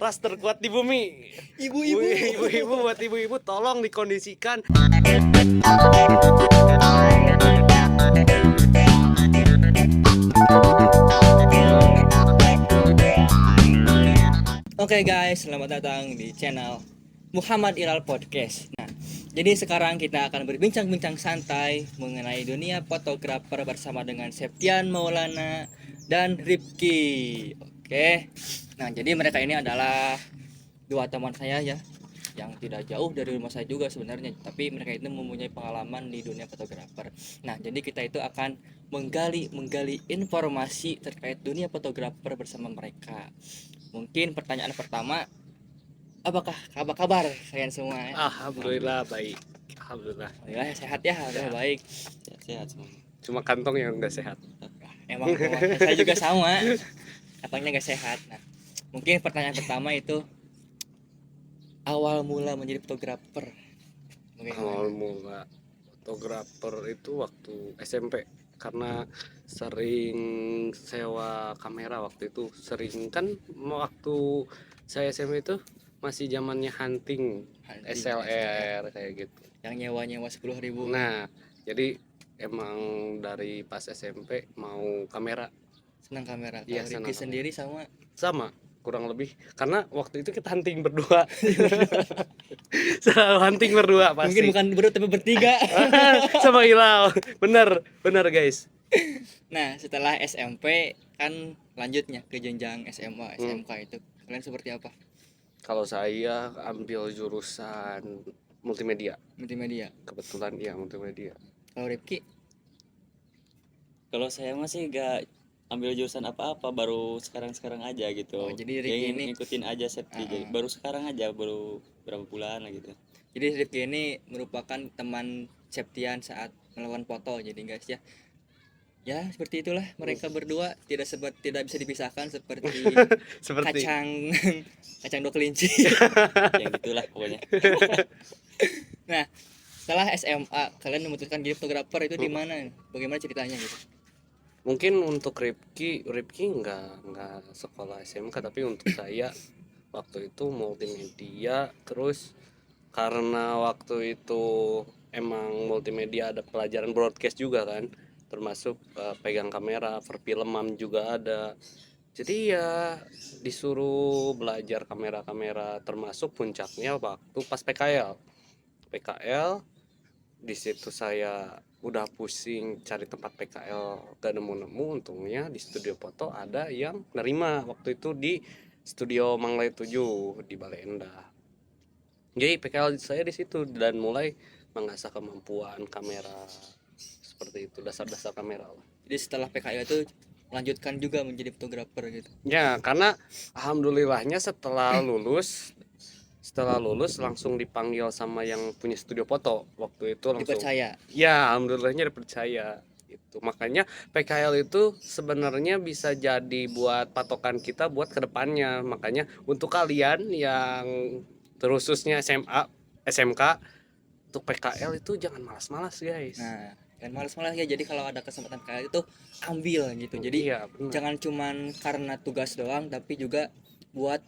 ras terkuat di bumi. Ibu-ibu. Buat ibu-ibu tolong dikondisikan. Oke guys, selamat datang di channel Muhammad Ilal Podcast. Nah, jadi sekarang kita akan berbincang-bincang santai mengenai dunia fotografer bersama dengan Septian Maulana dan Rifki. Oke. Nah, jadi mereka ini adalah dua teman saya ya, yang tidak jauh dari rumah saya juga sebenarnya, tapi mereka itu mempunyai pengalaman di dunia fotografer. Nah, jadi kita itu akan menggali informasi terkait dunia fotografer bersama mereka. Mungkin pertanyaan pertama, apa kabar kalian semua? Alhamdulillah baik. Alhamdulillah. Alhamdulillah sehat ya, alhamdulillah baik. Sehat semua. Cuma kantong yang enggak sehat. Emang saya juga sama, katanya nggak sehat. Nah, mungkin pertanyaan pertama itu awal mula menjadi fotografer. Awal mula fotografer itu waktu SMP karena sering sewa kamera waktu itu. Sering kan waktu saya SMP itu masih zamannya hunting SLR kayak gitu. Yang nyewa 10.000. Nah, jadi emang dari pas SMP mau kamera Senang kamera. Iya, Kalau senang Rifki kamera. sendiri sama. sama kurang lebih karena waktu itu kita hunting berdua. Selalu hunting berdua pasti. Mungkin bukan berdua tapi bertiga. Sama Ilal. Bener guys. Nah, setelah SMP kan lanjutnya ke jenjang SMA, SMK itu. Kalian seperti apa? Kalau saya ambil jurusan multimedia. Multimedia. Kebetulan iya multimedia. Kalau Rifki? Kalau saya masih gak ambil jurusan apa-apa, baru sekarang aja gitu. Oh, jadi Rifki ini ngikutin aja Septi. Jadi baru sekarang aja, baru berapa bulan lah gitu. Jadi Rifki ini merupakan teman Septian saat melakukan foto. Jadi guys ya. Ya, seperti itulah mereka berdua tidak bisa dipisahkan seperti Seperti kacang dua kelinci. Yang gitulah pokoknya. Nah, setelah SMA kalian memutuskan jadi fotografer itu di mana? Bagaimana ceritanya gitu? mungkin untuk Rifki nggak sekolah SMK, tapi untuk saya waktu itu multimedia. Terus karena waktu itu emang multimedia ada pelajaran broadcast juga kan, termasuk pegang kamera, perfilman juga ada. Jadi ya disuruh belajar kamera, termasuk puncaknya waktu pas PKL. Di situ saya udah pusing cari tempat PKL gak nemu-nemu. Untungnya di studio foto ada yang nerima waktu itu di studio Manglai 7 di Bale Endah. Jadi PKL saya di situ dan mulai mengasah kemampuan kamera seperti itu, dasar-dasar kamera lah. Jadi setelah PKL itu lanjutkan juga menjadi fotografer gitu. Ya, karena alhamdulillahnya setelah lulus langsung dipanggil sama yang punya studio foto. Waktu itu langsung Dipercaya. ya, alhamdulillahnya dipercaya. Itu makanya PKL itu sebenarnya bisa jadi buat patokan kita buat kedepannya. Makanya untuk kalian yang terususnya SMA, SMK, untuk PKL itu jangan malas-malas guys. Nah, dan malas-malas ya. Jadi kalau ada kesempatan PKL itu ambil gitu. Jadi iya, benar. jangan cuman karena tugas doang, tapi juga buat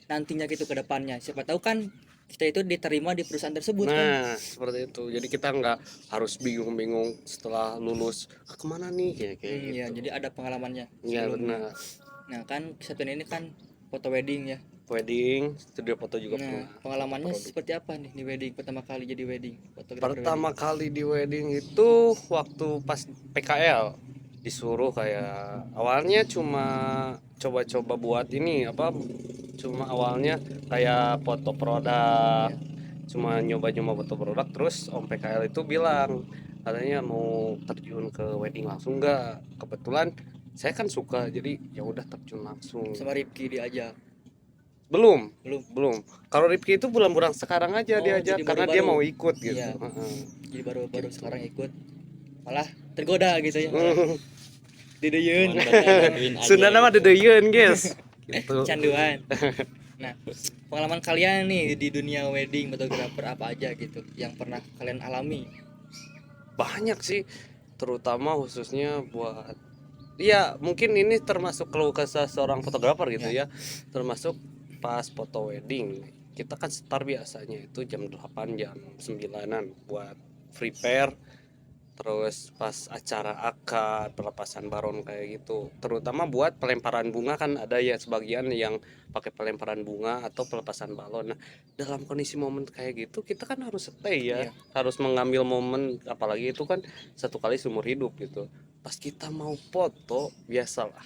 nantinya gitu ke depannya. Siapa tahu kan kita itu diterima di perusahaan tersebut kan. Nah, seperti itu. Jadi kita nggak harus bingung-bingung setelah lulus kemana nih kayak gitu. Iya, jadi ada pengalamannya. Iya, sebelumnya. benar. Nah, kan Septian ini kan foto wedding ya. Wedding, studio foto juga Nah, pernah. pengalamannya Produk. seperti apa nih di wedding pertama kali jadi wedding? Fotografer Pertama kali di wedding itu waktu pas PKL disuruh kayak awalnya cuma coba-coba buat ini apa, cuma awalnya kayak foto produk, cuma nyoba-nyoba foto produk. Terus Om PKL itu bilang katanya mau terjun ke wedding langsung nggak. Kebetulan saya kan suka, jadi ya udah terjun langsung. sama Rifki diajak. belum Belum. Kalau Rifki itu bulan-bulan sekarang aja Oh, diajak jadi karena baru-baru. dia mau ikut gitu. Iya. Heeh. Jadi baru sekarang ikut. Malah tergoda gitu ya. Dideyeun. Sunda nama dedeyeun guys. Gitu. Canduan. Nah, pengalaman kalian nih di dunia wedding fotografer apa aja gitu yang pernah kalian alami? Banyak sih, terutama khususnya buat ya mungkin ini termasuk keluh kesah seorang fotografer gitu ya. Termasuk pas foto wedding kita kan start biasanya itu jam 8 jam 9-an buat prepare. Terus pas acara akad pelepasan baron kayak gitu, terutama buat pelemparan bunga kan ada ya sebagian yang pakai pelemparan bunga atau pelepasan balon. Nah, dalam kondisi momen kayak gitu kita kan harus stay ya, Iya. harus mengambil momen, apalagi itu kan satu kali seumur hidup gitu. Pas kita mau foto, biasalah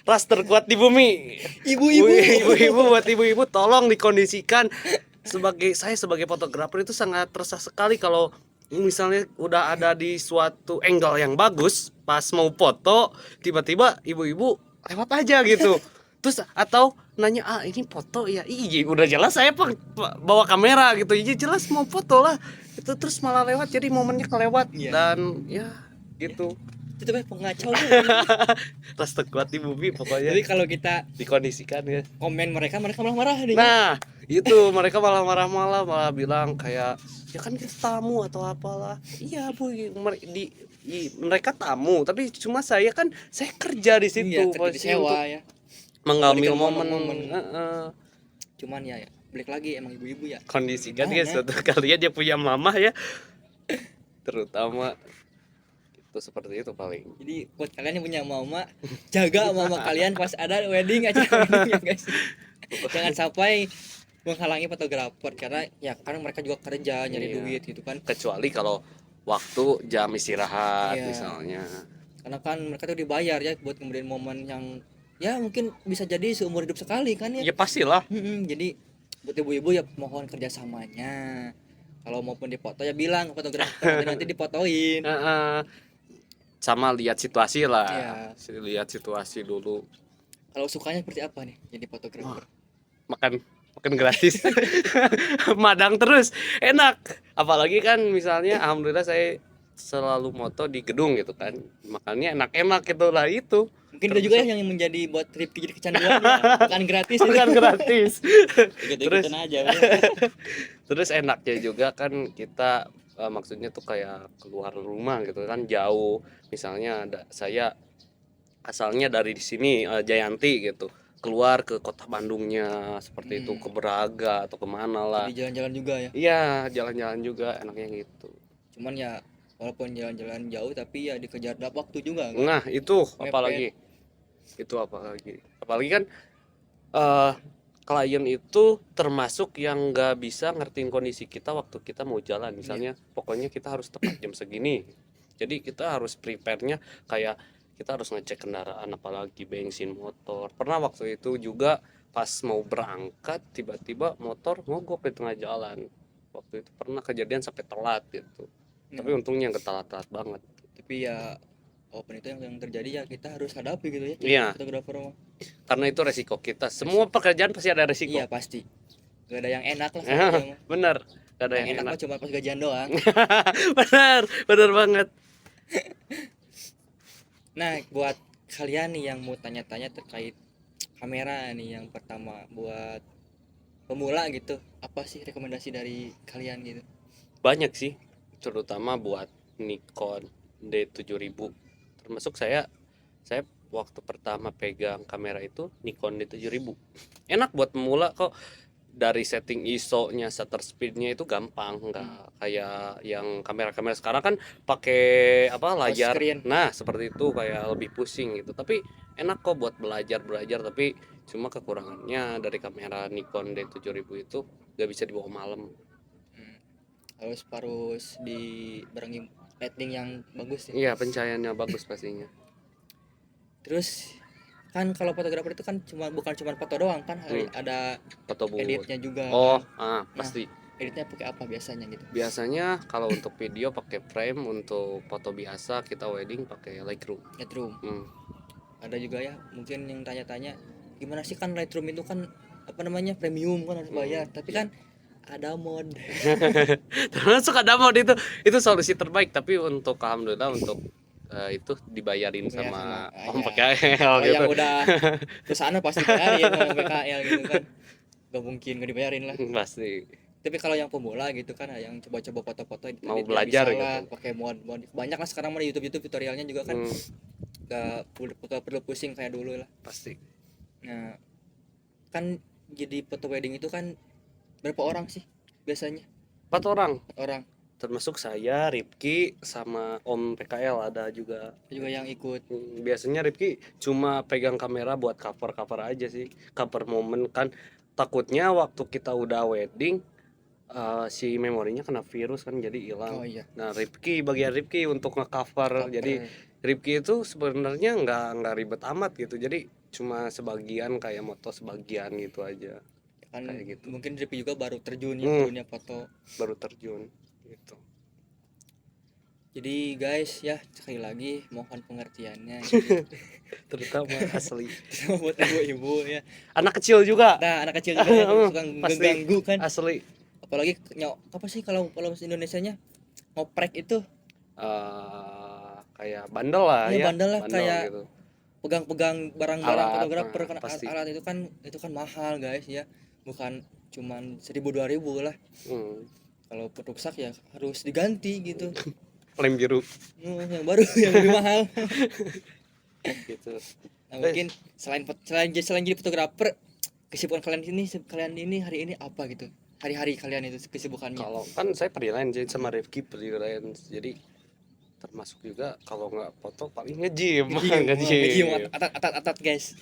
ras terkuat di bumi. Ibu-ibu. Ibu-ibu, buat ibu-ibu tolong dikondisikan. Saya sebagai fotografer itu sangat resah sekali kalau misalnya udah ada di suatu angle yang bagus pas mau foto, tiba-tiba ibu-ibu lewat aja gitu. Terus atau nanya, ini foto ya, iya udah jelas saya bawa kamera gitu, iya jelas mau foto lah itu, terus malah lewat jadi momennya kelewat. Iya. Dan ya gitu. Itu tuh pengacau. Ras terkuat di bumi pokoknya. Jadi kalau kita Dikondisikan ya. komen mereka malah marah nih. Nah, itu mereka malah marah-marah, malah bilang kayak ya kan kita tamu atau apalah. Iya, Bu, mereka tamu, tapi cuma saya kerja di situ, Iya, kerja pasti disewa untuk ya. mengambil Memberikan momen. momen. Heeh. Cuman ya balik lagi emang ibu-ibu ya. Kondisikan Gimana? ya suatu kali dia punya mama ya. Terutama itu seperti itu paling. Jadi buat kalian yang punya mama, jaga mama kalian pas ada wedding acara wedding ya guys. Jangan sampai menghalangi fotografer karena ya karena mereka juga kerja nyari Iya. duit gitu kan. Kecuali kalau waktu jam istirahat Iya. misalnya. Karena kan mereka tuh dibayar ya buat kemudian momen yang ya mungkin bisa jadi seumur hidup sekali kan ya. Ya pastilah. Jadi buat ibu-ibu ya mohon kerjasamanya. Kalau maupun dipoto ya bilang ke fotografer nanti dipotoin. Heeh. Sama lihat situasi lah. Iya. Lihat situasi dulu. Kalau sukanya seperti apa nih jadi fotografer? Makan gratis. Madang terus enak, apalagi kan misalnya alhamdulillah saya selalu moto di gedung gitu kan, makannya enak-enak gitu lah itu. Mungkin ada juga yang menjadi buat trip jadi kecanduan ya. Bukan gratis itu. Bukan gratis. Ikut-ikutan aja. Terus enaknya juga kan kita maksudnya tuh kayak keluar rumah gitu kan, jauh. Misalnya saya asalnya dari di sini Jayanti gitu, keluar ke kota Bandungnya seperti itu, ke Braga atau kemana lah. Jadi jalan-jalan juga ya. Iya, jalan-jalan juga enaknya gitu. Cuman ya walaupun jalan-jalan jauh tapi ya dikejar waktu juga kan. Nah, itu Mepet. apalagi. Apalagi kan klien itu termasuk yang nggak bisa ngertiin kondisi kita waktu kita mau jalan. Misalnya pokoknya kita harus tepat jam segini. Jadi kita harus prepare-nya kayak kita harus ngecek kendaraan, apalagi bensin motor. Pernah waktu itu juga pas mau berangkat tiba-tiba motor mogok di tengah jalan. Waktu itu pernah kejadian sampai telat gitu. Tapi untungnya nggak telat-telat banget. Tapi ya walaupun itu yang terjadi ya kita harus hadapi gitu ya. Iya. Fotografer mah. Karena itu resiko kita. Semua pekerjaan pasti ada resiko. Iya pasti. Gak ada yang enak lah. Bener, gak ada yang yang enak enak. mah cuma pas gajian doang. bener banget. Nah buat kalian nih yang mau tanya-tanya terkait kamera nih, yang pertama buat pemula gitu, apa sih rekomendasi dari kalian gitu? Banyak sih, terutama buat Nikon D7000. Termasuk saya waktu pertama pegang kamera itu Nikon D7000. Enak buat pemula kok. Dari setting ISO-nya, shutter speed-nya itu gampang, nggak kayak yang kamera-kamera sekarang kan pakai layar. Screen. Nah, seperti itu kayak lebih pusing gitu. Tapi enak kok buat belajar, tapi cuma kekurangannya dari kamera Nikon D7000 itu nggak bisa dibawa malam. Harus dibarengi lighting yang bagus ya. Iya, pencahayaannya bagus pastinya. Terus kan kalau fotografer itu kan bukan cuma foto doang kan, ada Foto booth. editnya juga. Oh, kan. pasti. Editnya pakai apa biasanya gitu? Biasanya kalau untuk video pakai frame, untuk foto biasa kita wedding pakai Lightroom. Lightroom. Ada juga ya mungkin yang tanya-tanya gimana sih, kan Lightroom itu kan apa namanya premium kan harus bayar, tapi kan ada mod. Termasuk ada mod itu solusi terbaik, tapi untuk alhamdulillah untuk itu dibayarin sama Om PKL Oh, gitu. yang udah kesana pasti bayarin sama PKL gitu kan, gak mungkin gak dibayarin lah. Pasti. Tapi kalau yang pemula gitu kan, yang coba-coba foto-foto Mau belajar gitu. pakai mod banyak lah sekarang mah di YouTube tutorialnya juga kan. Gak perlu pusing kayak dulu lah. Pasti. Nah kan jadi foto wedding itu kan berapa orang sih biasanya? 4 orang, 4 orang. termasuk saya, Ripki, sama Om PKL ada juga. Juga yang ikut. Biasanya Ripki cuma pegang kamera buat cover aja sih, cover momen kan. Takutnya waktu kita udah wedding si memorinya kena virus kan jadi hilang. Oh iya. Nah, bagian Ripki untuk ngecover. Jadi Ripki itu sebenarnya nggak ribet amat gitu. Jadi cuma sebagian kayak moto sebagian gitu aja. kan Kayak gitu. mungkin Ripi juga baru terjun ya ke dunia foto. Baru terjun gitu. Jadi guys ya sekali lagi mohon pengertiannya gitu. Terutama asli. Buat ibu-ibu ya. Anak kecil juga. Nah anak kecil juga yang suka Pasti. mengganggu kan. Asli. Apalagi apa sih kalau Indonesianya ngoprek itu Kayak bandel lah ya ya. bandel lah kayak gitu. pegang-pegang barang-barang Alat, fotografer kan pasti. alat itu kan mahal guys ya, bukan cuman 1.000-2.000 lah. Kalau rusak ya harus diganti gitu. Lem biru Yang baru yang lebih mahal. gitu. Nah, mungkin selain jadi fotografer, kesibukan kalian ini hari ini apa gitu? Hari-hari kalian itu kesibukannya. Kalau kan saya freelance jadi sama Rifki freelance, jadi termasuk juga kalau nggak foto paling nge-gym. Nge-gym atat guys.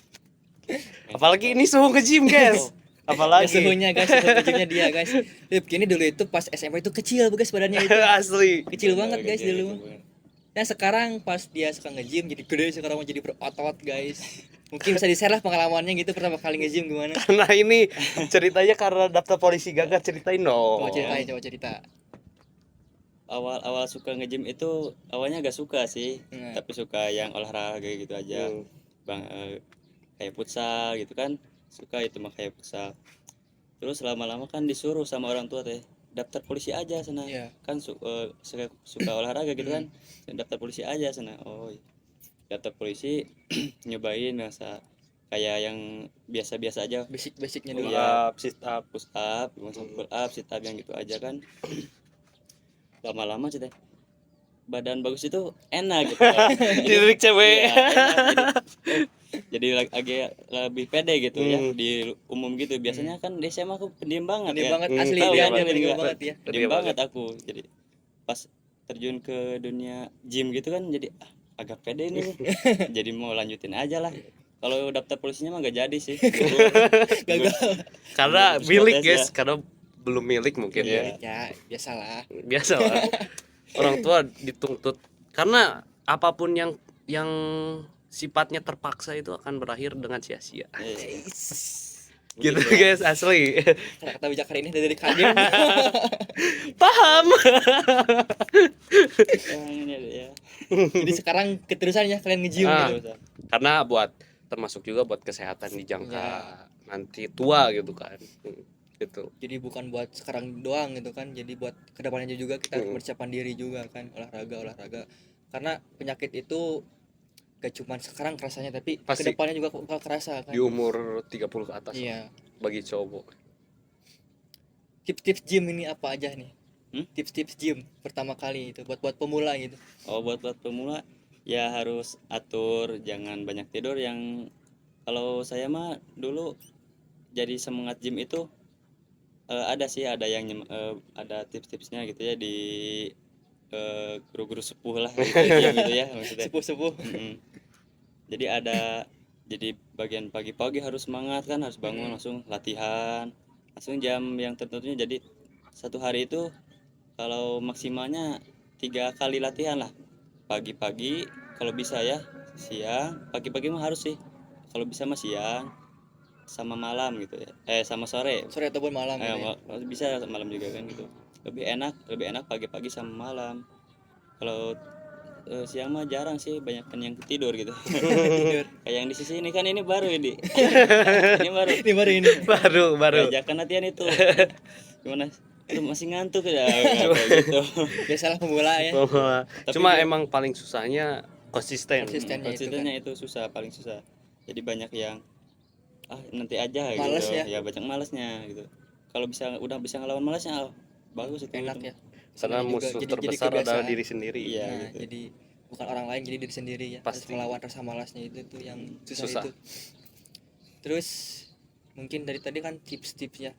Apalagi ini suhu nge-gym guys. Apalagi Suhunya guys, suhu nge-gymnya dia guys. Rifki ini dulu itu pas SMP itu kecil guys badannya itu. asli. Kecil banget guys dulu. Gitu. Nah sekarang pas dia suka nge-gym jadi gede, sekarang mau jadi berotot guys. Mungkin bisa di-share lah pengalamannya gitu pertama kali nge-gym gimana. Nah ini ceritanya karena daftar polisi gagal, ceritain dong. Coba cerita. Awal suka nge-gym itu awalnya agak suka sih, tapi suka yang olahraga gitu aja. Bang kayak futsal gitu kan. Suka itu mah kayak futsal. Terus lama-lama kan disuruh sama orang tua teh daftar polisi aja sana. Iya. Kan suka olahraga gitu kan. Daftar polisi aja sana. Oh. Daftar polisi nyobain masa kayak yang biasa-biasa aja. Basicnya dulu. Push up, pull up, sit up yang gitu aja kan. Lama-lama cerita badan bagus itu enak gitu. Dilirik cewek. Iya, enak, jadi agak lebih pede gitu ya di umum gitu. Biasanya kan di SMA aku pendiam banget. Pendiam ya. banget asli Tahu dia kan, pendiam juga. banget ya. Pendiam banget aku. Jadi pas terjun ke dunia gym gitu kan jadi agak pede nih. Jadi mau lanjutin aja lah. Kalau daftar polisinya mah gak jadi sih. Gagal. Karena milik protes guys, karena belum milik mungkin ya. Ya biasalah. Biasa lah. Orang tua dituntut karena apapun yang sifatnya terpaksa itu akan berakhir dengan sia-sia. Gitu guys, asli. Kata bijak hari ini dari kalian. Paham. Ya. Jadi sekarang keterusannya kalian nge-gym gitu. Karena termasuk juga buat kesehatan di jangka nanti tua gitu kan. Gitu. Jadi bukan buat sekarang doang gitu kan, jadi buat kedepannya juga kita persiapan diri juga kan, olahraga karena penyakit itu gak cuman sekarang kerasanya tapi Pasti. kedepannya juga bakal kerasa kan Di umur 30 ke atas. iya. Bagi cowok. Tips-tips gym ini apa aja nih? Tips-tips gym pertama kali itu buat pemula gitu. Buat pemula ya harus atur, jangan banyak tidur. Yang kalau saya mah dulu jadi semangat gym itu ada yang ada tips-tipsnya gitu ya di guru-guru sepuh lah gitu ya maksudnya. Sepuh-sepuh. Jadi bagian pagi-pagi harus semangat kan, harus bangun langsung latihan, langsung jam yang tertentunya. Jadi satu hari itu kalau maksimalnya 3 kali latihan lah, pagi-pagi kalau bisa ya, siang pagi-pagi mah harus sih, kalau bisa mah siang sama malam gitu ya, sama sore Ataupun malam gitu ya. bisa malam juga kan gitu. Lebih enak pagi-pagi sama malam. Kalau siang mah jarang sih, banyak kan yang tidur gitu. Tidur. Kayak yang di sisi ini kan ini baru ini. ini Baru. ajakan latihan itu. Gimana? Itu masih ngantuk ya kayak gitu. Biasalah pemula ya. Cuma emang paling susahnya Konsistennya itu susah, paling susah. Jadi banyak yang nanti aja males gitu. ya. Banyak malesnya gitu. Kalau udah bisa ngelawan malesnya bagus itu. Enak ya. Karena musuh terbesar adalah diri sendiri. Iya, nah, gitu. jadi bukan orang lain, jadi diri sendiri ya. Pasti. Harus melawan rasa malasnya itu tuh yang susah Susah. itu. Terus Mungkin dari tadi kan tips-tipsnya.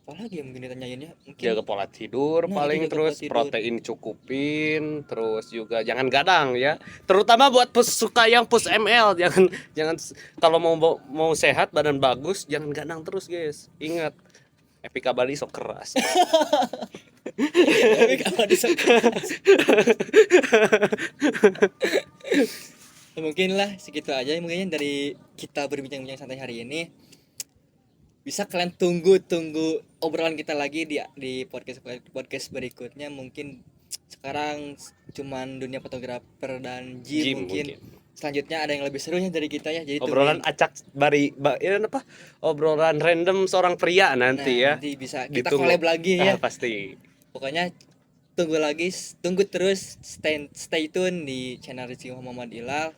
Apalagi yang mungkin ditanyainnya? Mungkin Jaga pola tidur Nah, paling, itu jaga pola terus tidur. protein cukupin, terus juga jangan gadang ya, terutama buat suka yang push ML, jangan kalau mau sehat badan bagus jangan gadang terus guys, ingat Epika Bali sok keras. tapi kalau mungkin lah segitu aja mungkin dari kita berbincang-bincang santai hari ini. Bisa kalian tunggu obrolan kita lagi di podcast berikutnya. Mungkin sekarang cuman dunia fotografer dan gym, Gym mungkin selanjutnya ada yang lebih serunya dari kita ya. Jadi obrolan acak ini apa, obrolan random seorang pria nanti ya, nanti bisa kita ditunggu. collab lagi ya. Pasti Pokoknya tunggu terus, stay tune di channel Rizky Muhammad Ilal.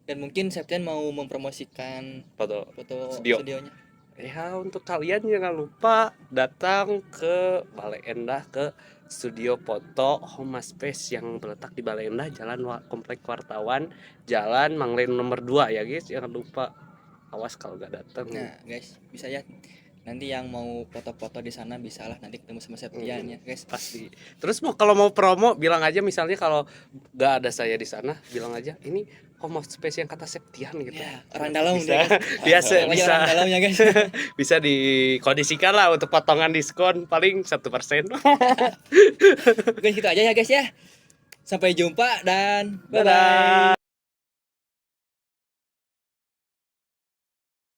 Dan mungkin Septian mau mempromosikan foto foto Studio. studionya. ya. Untuk kalian jangan lupa datang ke Balai Endah, ke studio foto Homa Space yang terletak di Balai Endah, Jalan Komplek Wartawan, Jalan Manglen nomor 2 ya guys, jangan lupa. Awas kalau gak datang. Nah guys, bisa ya nanti yang mau foto-foto di sana bisa lah nanti ketemu sama Septian ya guys. Pasti. Terus kalau mau promo bilang aja, misalnya kalau gak ada saya di sana bilang aja ini Home Space yang kata Septian gitu. Ya, orang dalam bisa, deh, guys. biasa Pokoknya bisa orang dalamnya guys. bisa dikondisikan lah untuk potongan diskon paling 1%. Mungkin gitu aja ya guys ya. Sampai jumpa dan bye bye.